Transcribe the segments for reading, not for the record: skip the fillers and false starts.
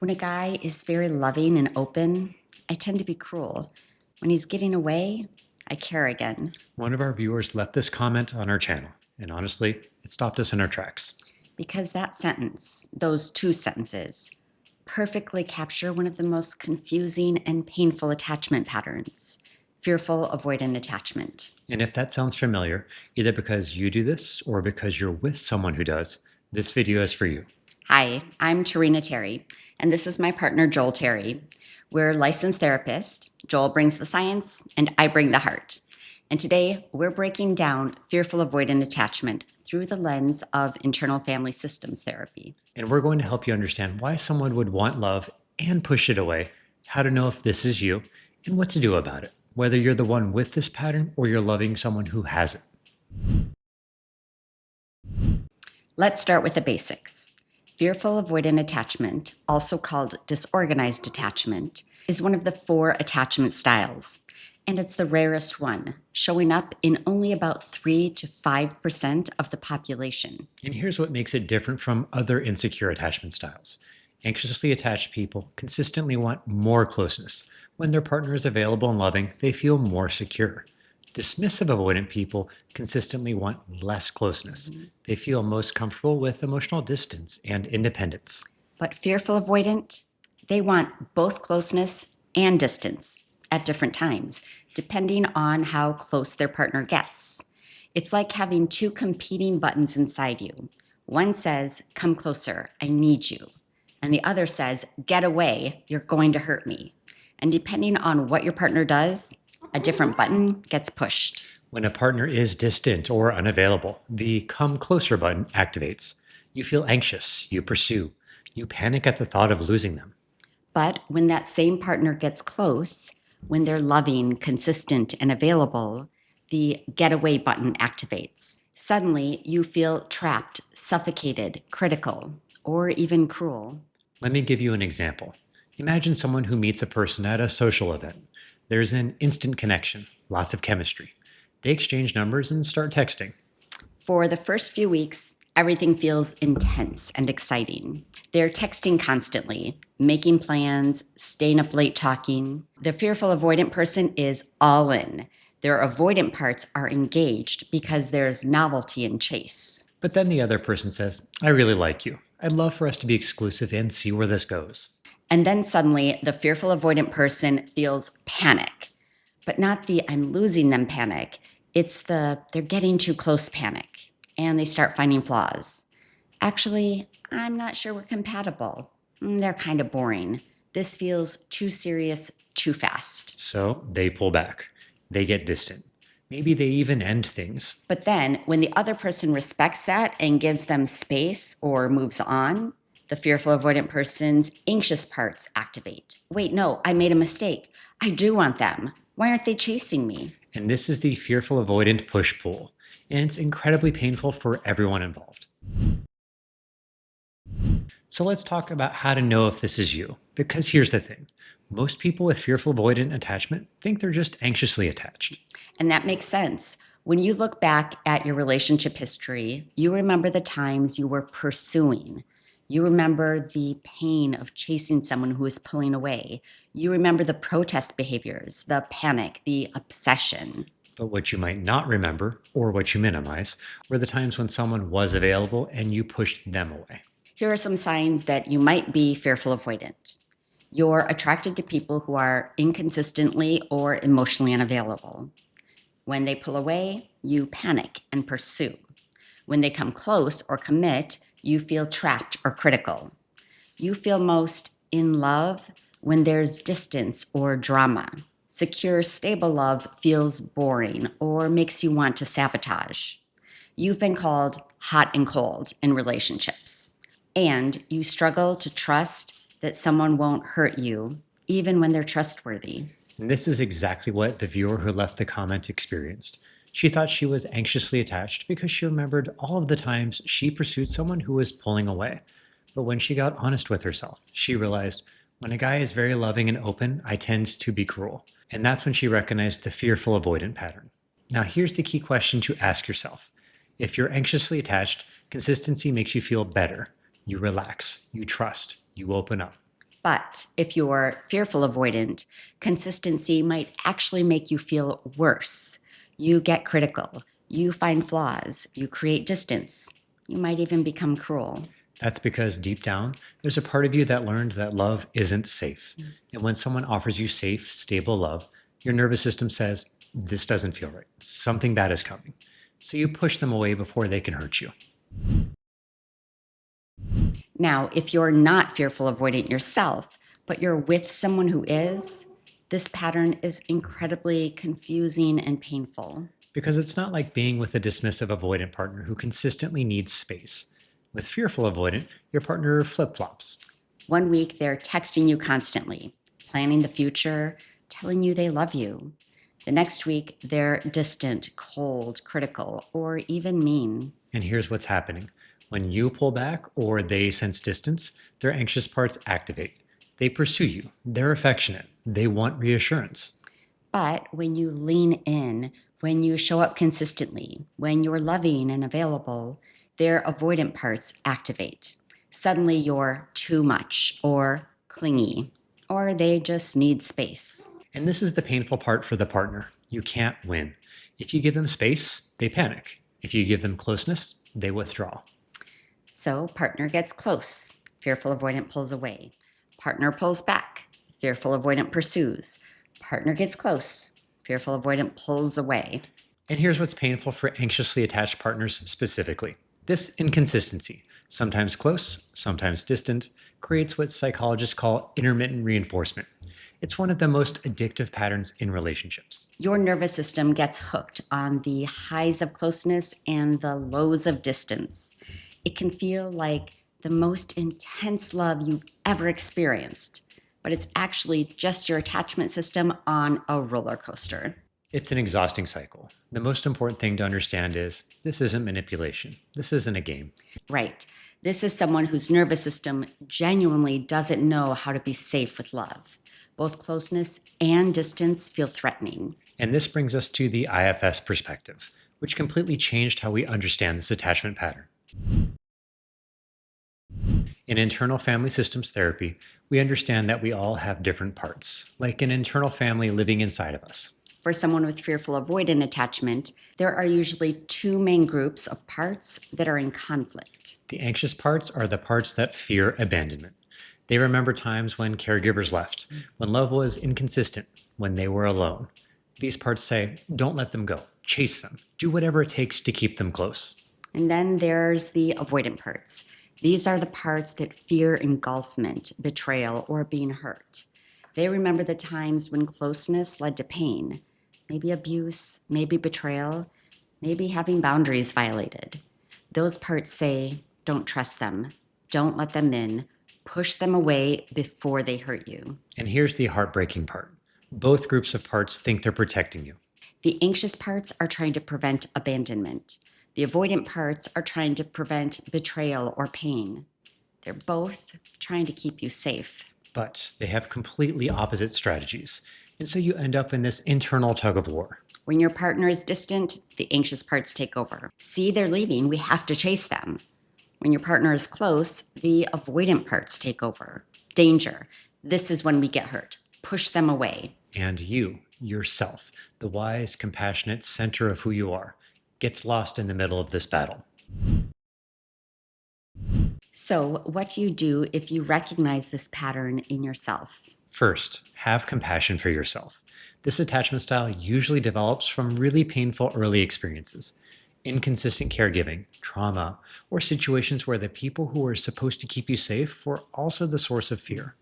When a guy is very loving and open, I tend to be cruel. When he's getting away, I care again. One of our viewers left this comment on our channel, and honestly, it stopped us in our tracks. Because that sentence, those two sentences, perfectly capture one of the most confusing and painful attachment patterns, fearful avoidant attachment. And if that sounds familiar, either because you do this or because you're with someone who does, this video is for you. Hi, I'm Tarina Terry, and this is my partner Joel Terry. We're licensed therapists. Joel brings the science, and I bring the heart. And today, we're breaking down fearful avoidant attachment through the lens of internal family systems therapy. And we're going to help you understand why someone would want love and push it away, how to know if this is you, and what to do about it, whether you're the one with this pattern or you're loving someone who has it. Let's start with the basics. Fearful avoidant attachment, also called disorganized attachment, is one of the 4 attachment styles, and it's the rarest one, showing up in only about 3 to 5% of the population. And here's what makes it different from other insecure attachment styles. Anxiously attached people consistently want more closeness. When their partner is available and loving, they feel more secure. Dismissive-avoidant people consistently want less closeness. They feel most comfortable with emotional distance and independence. But fearful avoidant, they want both closeness and distance at different times, depending on how close their partner gets. It's like having 2 competing buttons inside you. One says, "Come closer, I need you." And the other says, "Get away, you're going to hurt me." And depending on what your partner does, a different button gets pushed. When a partner is distant or unavailable, the come closer button activates. You feel anxious, you pursue, you panic at the thought of losing them. But when that same partner gets close, when they're loving, consistent, and available, the get away button activates. Suddenly, you feel trapped, suffocated, critical, or even cruel. Let me give you an example. Imagine someone who meets a person at a social event. There's an instant connection, lots of chemistry. They exchange numbers and start texting. For the first few weeks, everything feels intense and exciting. They're texting constantly, making plans, staying up late talking. The fearful avoidant person is all in. Their avoidant parts are engaged because there's novelty and chase. But then the other person says, "I really like you. I'd love for us to be exclusive and see where this goes." And then suddenly, the fearful avoidant person feels panic, but not the "I'm losing them" panic. It's the "they're getting too close" panic, and they start finding flaws. "Actually, I'm not sure we're compatible. They're kind of boring. This feels too serious, too fast." So they pull back. They get distant. Maybe they even end things. But then, when the other person respects that and gives them space or moves on, the fearful avoidant person's anxious parts activate. "Wait, no, I made a mistake. I do want them. Why aren't they chasing me?" And this is the fearful avoidant push-pull. And it's incredibly painful for everyone involved. So let's talk about how to know if this is you. Because here's the thing. Most people with fearful avoidant attachment think they're just anxiously attached. And that makes sense. When you look back at your relationship history, you remember the times you were pursuing. You remember the pain of chasing someone who is pulling away. You remember the protest behaviors, the panic, the obsession. But what you might not remember, or what you minimize, were the times when someone was available and you pushed them away. Here are some signs that you might be fearful avoidant. You're attracted to people who are inconsistently or emotionally unavailable. When they pull away, you panic and pursue. When they come close or commit, you feel trapped or critical. You feel most in love when there's distance or drama. Secure, stable love feels boring or makes you want to sabotage. You've been called hot and cold in relationships. And you struggle to trust that someone won't hurt you, even when they're trustworthy. And this is exactly what the viewer who left the comment experienced. She thought she was anxiously attached because she remembered all of the times she pursued someone who was pulling away. But when she got honest with herself, she realized, when a guy is very loving and open, I tend to be cruel. And that's when she recognized the fearful avoidant pattern. Now here's the key question to ask yourself. If you're anxiously attached, consistency makes you feel better. You relax, you trust, you open up. But if you're fearful avoidant, consistency might actually make you feel worse. You get critical, you find flaws, you create distance, you might even become cruel. That's because deep down, there's a part of you that learned that love isn't safe. And when someone offers you safe, stable love, your nervous system says, this doesn't feel right. Something bad is coming. So you push them away before they can hurt you. Now, if you're not fearful avoidant yourself, but you're with someone who is, this pattern is incredibly confusing and painful. Because it's not like being with a dismissive avoidant partner who consistently needs space. With fearful avoidant, your partner flip flops. One week, they're texting you constantly, planning the future, telling you they love you. The next week, they're distant, cold, critical, or even mean. And here's what's happening: when you pull back or they sense distance, their anxious parts activate. They pursue you, they're affectionate, they want reassurance. But when you lean in, when you show up consistently, when you're loving and available, their avoidant parts activate. Suddenly you're too much or clingy, or they just need space. And this is the painful part for the partner. You can't win. If you give them space, they panic. If you give them closeness, they withdraw. So partner gets close, fearful avoidant pulls away. Partner pulls back, fearful avoidant pursues. Partner gets close, fearful avoidant pulls away. And here's what's painful for anxiously attached partners specifically: this inconsistency, sometimes close, sometimes distant, creates what psychologists call intermittent reinforcement. It's one of the most addictive patterns in relationships. Your nervous system gets hooked on the highs of closeness and the lows of distance. It can feel like the most intense love you've ever experienced, but it's actually just your attachment system on a roller coaster. It's an exhausting cycle. The most important thing to understand is this isn't manipulation. This isn't a game. Right. This is someone whose nervous system genuinely doesn't know how to be safe with love. Both closeness and distance feel threatening. And this brings us to the IFS perspective, which completely changed how we understand this attachment pattern. In internal family systems therapy, we understand that we all have different parts, like an internal family living inside of us. For someone with fearful avoidant attachment, there are usually two main groups of parts that are in conflict. The anxious parts are the parts that fear abandonment. They remember times when caregivers left, when love was inconsistent, when they were alone. These parts say, don't let them go, chase them, do whatever it takes to keep them close. And then there's the avoidant parts. These are the parts that fear engulfment, betrayal, or being hurt. They remember the times when closeness led to pain, maybe abuse, maybe betrayal, maybe having boundaries violated. Those parts say, don't trust them, don't let them in, push them away before they hurt you. And here's the heartbreaking part: both groups of parts think they're protecting you. The anxious parts are trying to prevent abandonment. The avoidant parts are trying to prevent betrayal or pain. They're both trying to keep you safe. But they have completely opposite strategies. And so you end up in this internal tug of war. When your partner is distant, the anxious parts take over. See, they're leaving, we have to chase them. When your partner is close, the avoidant parts take over. Danger, this is when we get hurt. Push them away. And you, yourself, the wise, compassionate center of who you are, gets lost in the middle of this battle. So, what do you do if you recognize this pattern in yourself? First, have compassion for yourself. This attachment style usually develops from really painful early experiences: inconsistent caregiving, trauma, or situations where the people who were supposed to keep you safe were also the source of fear.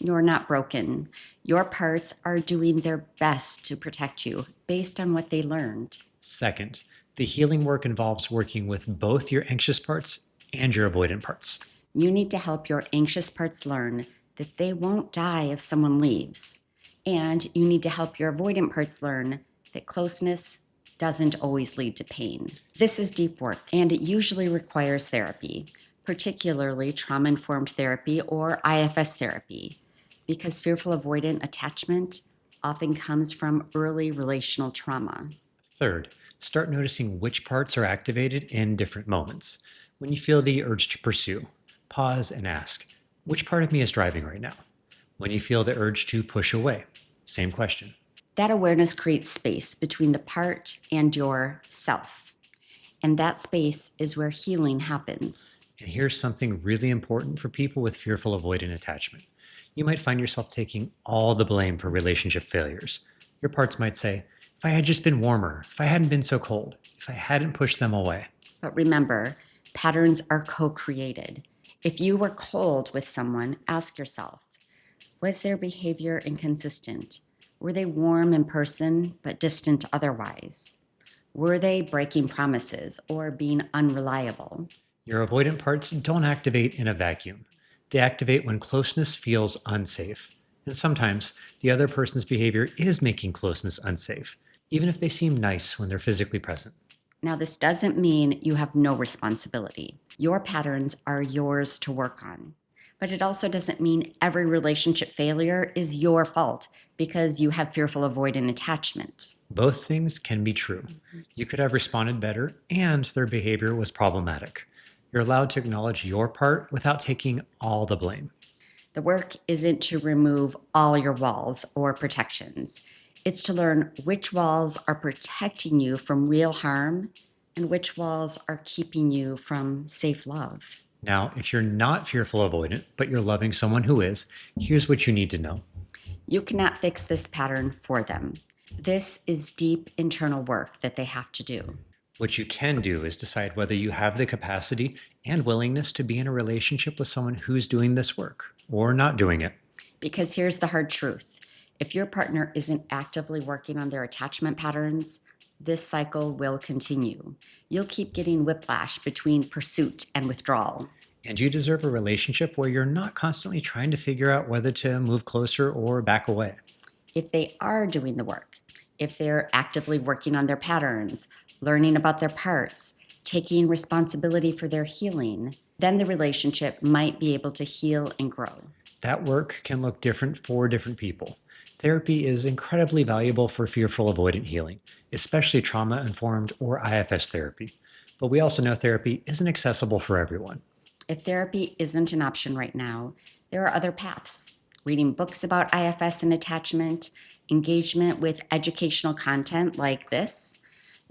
You're not broken. Your parts are doing their best to protect you based on what they learned. Second, the healing work involves working with both your anxious parts and your avoidant parts. You need to help your anxious parts learn that they won't die if someone leaves. And you need to help your avoidant parts learn that closeness doesn't always lead to pain. This is deep work, and it usually requires therapy, particularly trauma-informed therapy or IFS therapy, because fearful avoidant attachment often comes from early relational trauma. Third, start noticing which parts are activated in different moments. When you feel the urge to pursue, pause and ask, which part of me is driving right now? When you feel the urge to push away, same question. That awareness creates space between the part and your self. And that space is where healing happens. And here's something really important for people with fearful avoidant attachment. You might find yourself taking all the blame for relationship failures. Your parts might say, if I had just been warmer, if I hadn't been so cold, if I hadn't pushed them away. But remember, patterns are co-created. If you were cold with someone, ask yourself, was their behavior inconsistent? Were they warm in person but distant otherwise? Were they breaking promises or being unreliable? Your avoidant parts don't activate in a vacuum. They activate when closeness feels unsafe. And sometimes the other person's behavior is making closeness unsafe, even if they seem nice when they're physically present. Now, this doesn't mean you have no responsibility. Your patterns are yours to work on. But it also doesn't mean every relationship failure is your fault because you have fearful avoidant attachment. Both things can be true. You could have responded better and their behavior was problematic. You're allowed to acknowledge your part without taking all the blame. The work isn't to remove all your walls or protections. It's to learn which walls are protecting you from real harm and which walls are keeping you from safe love. Now, if you're not fearful avoidant, but you're loving someone who is, here's what you need to know. You cannot fix this pattern for them. This is deep internal work that they have to do. What you can do is decide whether you have the capacity and willingness to be in a relationship with someone who's doing this work or not doing it. Because here's the hard truth. If your partner isn't actively working on their attachment patterns, this cycle will continue. You'll keep getting whiplash between pursuit and withdrawal. And you deserve a relationship where you're not constantly trying to figure out whether to move closer or back away. If they are doing the work, if they're actively working on their patterns, learning about their parts, taking responsibility for their healing, then the relationship might be able to heal and grow. That work can look different for different people. Therapy is incredibly valuable for fearful avoidant healing, especially trauma-informed or IFS therapy. But we also know therapy isn't accessible for everyone. If therapy isn't an option right now, there are other paths. Reading books about IFS and attachment, engagement with educational content like this,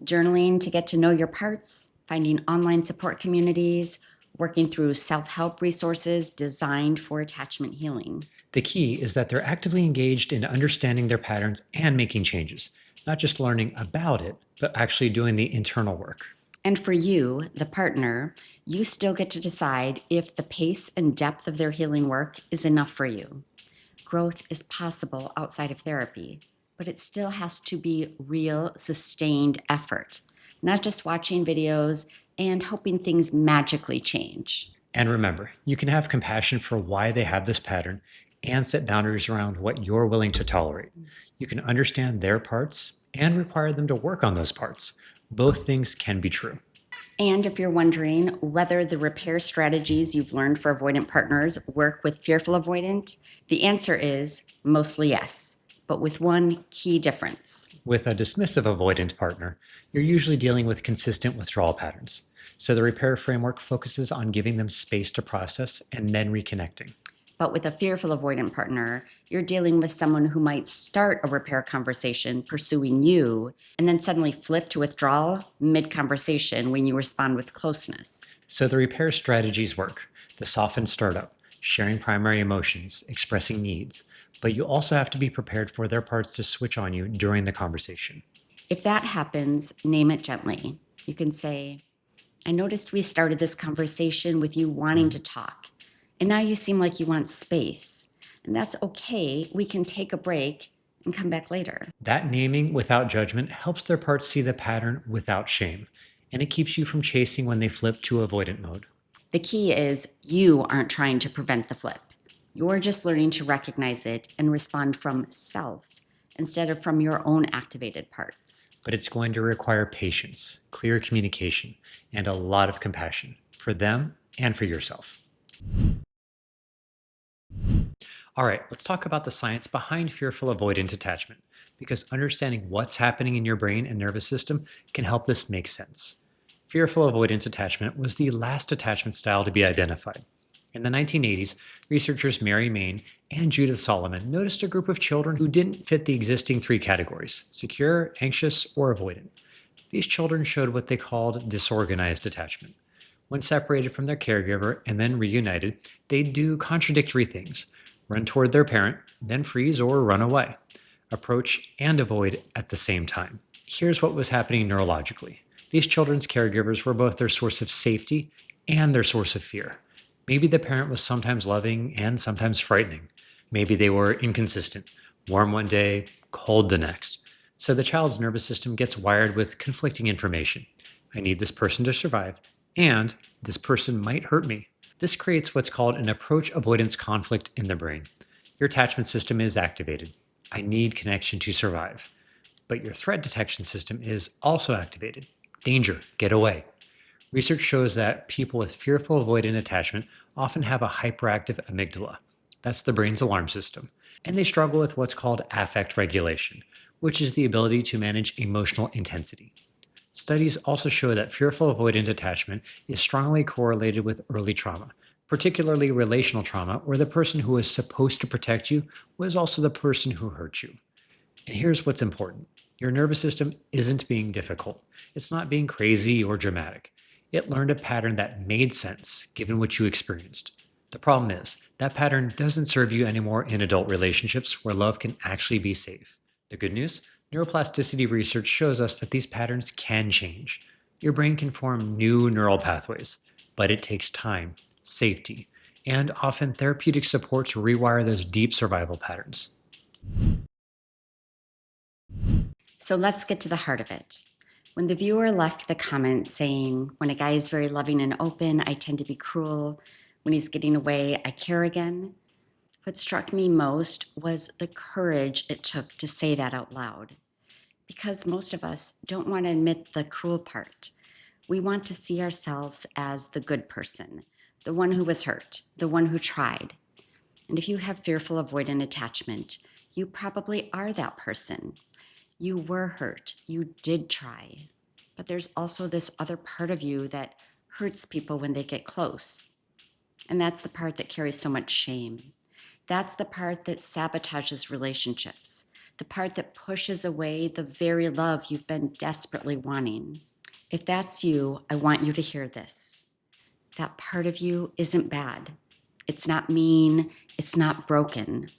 journaling to get to know your parts, finding online support communities, working through self-help resources designed for attachment healing. The key is that they're actively engaged in understanding their patterns and making changes, not just learning about it, but actually doing the internal work. And for you, the partner, you still get to decide if the pace and depth of their healing work is enough for you. Growth is possible outside of therapy, but it still has to be real, sustained effort, not just watching videos and hoping things magically change. And remember, you can have compassion for why they have this pattern and set boundaries around what you're willing to tolerate. You can understand their parts and require them to work on those parts. Both things can be true. And if you're wondering whether the repair strategies you've learned for avoidant partners work with fearful avoidant, the answer is mostly yes, but with one key difference. With a dismissive avoidant partner, you're usually dealing with consistent withdrawal patterns. So the repair framework focuses on giving them space to process and then reconnecting. But with a fearful avoidant partner, you're dealing with someone who might start a repair conversation pursuing you and then suddenly flip to withdrawal mid-conversation when you respond with closeness. So the repair strategies work. The softened startup, sharing primary emotions, expressing needs, but you also have to be prepared for their parts to switch on you during the conversation. If that happens, name it gently. You can say, I noticed we started this conversation with you wanting to talk, and now you seem like you want space. And that's okay. We can take a break and come back later. That naming without judgment helps their parts see the pattern without shame, and it keeps you from chasing when they flip to avoidant mode. The key is you aren't trying to prevent the flip. You're just learning to recognize it and respond from self instead of from your own activated parts. But it's going to require patience, clear communication, and a lot of compassion for them and for yourself. All right, let's talk about the science behind fearful avoidant attachment, because understanding what's happening in your brain and nervous system can help this make sense. Fearful avoidant attachment was the last attachment style to be identified. In the 1980s, researchers Mary Main and Judith Solomon noticed a group of children who didn't fit the existing three categories: secure, anxious, or avoidant. These children showed what they called disorganized attachment. When separated from their caregiver and then reunited, they'd do contradictory things: run toward their parent, then freeze or run away, approach and avoid at the same time. Here's what was happening neurologically. These children's caregivers were both their source of safety and their source of fear. Maybe the parent was sometimes loving and sometimes frightening. Maybe they were inconsistent, warm one day, cold the next. So the child's nervous system gets wired with conflicting information. I need this person to survive, and this person might hurt me. This creates what's called an approach avoidance conflict in the brain. Your attachment system is activated. I need connection to survive. But your threat detection system is also activated. Danger, get away. Research shows that people with fearful avoidant attachment often have a hyperactive amygdala. That's the brain's alarm system. And they struggle with what's called affect regulation, which is the ability to manage emotional intensity. Studies also show that fearful avoidant attachment is strongly correlated with early trauma, particularly relational trauma, where the person who was supposed to protect you was also the person who hurt you. And here's what's important. Your nervous system isn't being difficult. It's not being crazy or dramatic. It learned a pattern that made sense given what you experienced. The problem is, that pattern doesn't serve you anymore in adult relationships where love can actually be safe. The good news? Neuroplasticity research shows us that these patterns can change. Your brain can form new neural pathways, but it takes time, safety, and often therapeutic support to rewire those deep survival patterns. So let's get to the heart of it. When the viewer left the comment saying, when a guy is very loving and open, I tend to be cruel. When he's getting away, I care again. What struck me most was the courage it took to say that out loud. Because most of us don't want to admit the cruel part. We want to see ourselves as the good person, the one who was hurt, the one who tried. And if you have fearful avoidant attachment, you probably are that person. You were hurt. You did try. But there's also this other part of you that hurts people when they get close. And that's the part that carries so much shame. That's the part that sabotages relationships. The part that pushes away the very love you've been desperately wanting. If that's you, I want you to hear this. That part of you isn't bad. It's not mean. It's not broken.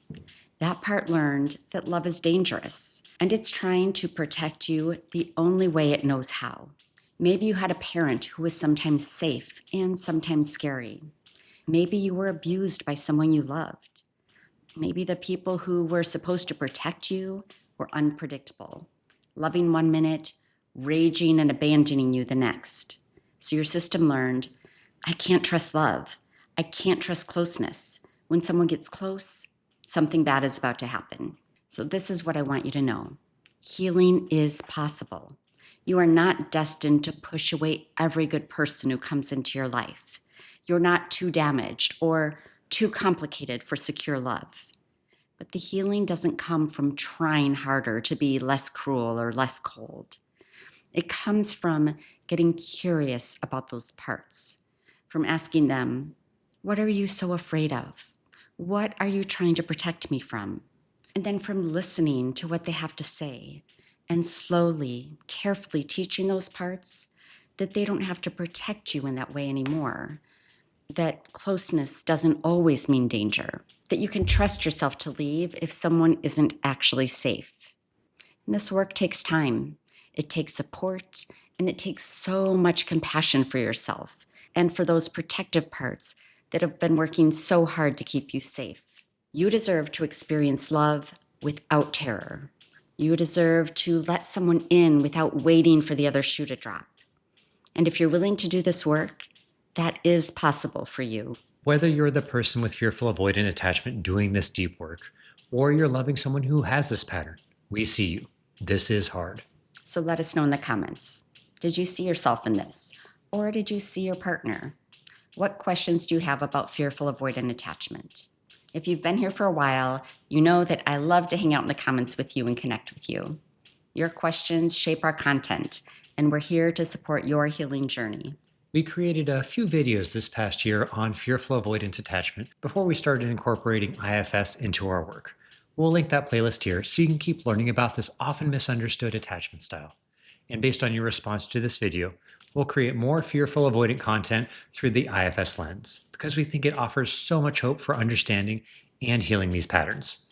That part learned that love is dangerous, and it's trying to protect you the only way it knows how. Maybe you had a parent who was sometimes safe and sometimes scary. Maybe you were abused by someone you loved. Maybe the people who were supposed to protect you were unpredictable, loving one minute, raging and abandoning you the next. So your system learned, I can't trust love. I can't trust closeness. When someone gets close, something bad is about to happen. So this is what I want you to know. Healing is possible. You are not destined to push away every good person who comes into your life. You're not too damaged or too complicated for secure love. But the healing doesn't come from trying harder to be less cruel or less cold. It comes from getting curious about those parts, from asking them, what are you so afraid of? What are you trying to protect me from? And then from listening to what they have to say and slowly, carefully teaching those parts that they don't have to protect you in that way anymore, that closeness doesn't always mean danger, that you can trust yourself to leave if someone isn't actually safe. And this work takes time. It takes support, and it takes so much compassion for yourself and for those protective parts that have been working so hard to keep you safe. You deserve to experience love without terror. You deserve to let someone in without waiting for the other shoe to drop. And if you're willing to do this work, that is possible for you. Whether you're the person with fearful avoidant attachment doing this deep work, or you're loving someone who has this pattern, we see you. This is hard. So let us know in the comments. Did you see yourself in this? Or did you see your partner? What questions do you have about fearful avoidant attachment? If you've been here for a while, you know that I love to hang out in the comments with you and connect with you. Your questions shape our content, and we're here to support your healing journey. We created a few videos this past year on fearful avoidant attachment before we started incorporating IFS into our work. We'll link that playlist here so you can keep learning about this often misunderstood attachment style. And based on your response to this video, we'll create more fearful avoidant content through the IFS lens because we think it offers so much hope for understanding and healing these patterns.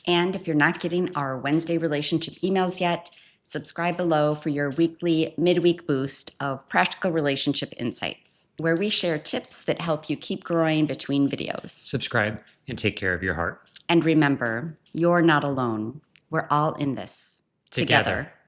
And if you're not getting our Wednesday relationship emails yet, subscribe below for your weekly midweek boost of practical relationship insights, where we share tips that help you keep growing between videos. Subscribe and take care of your heart. And remember, you're not alone. We're all in this Together.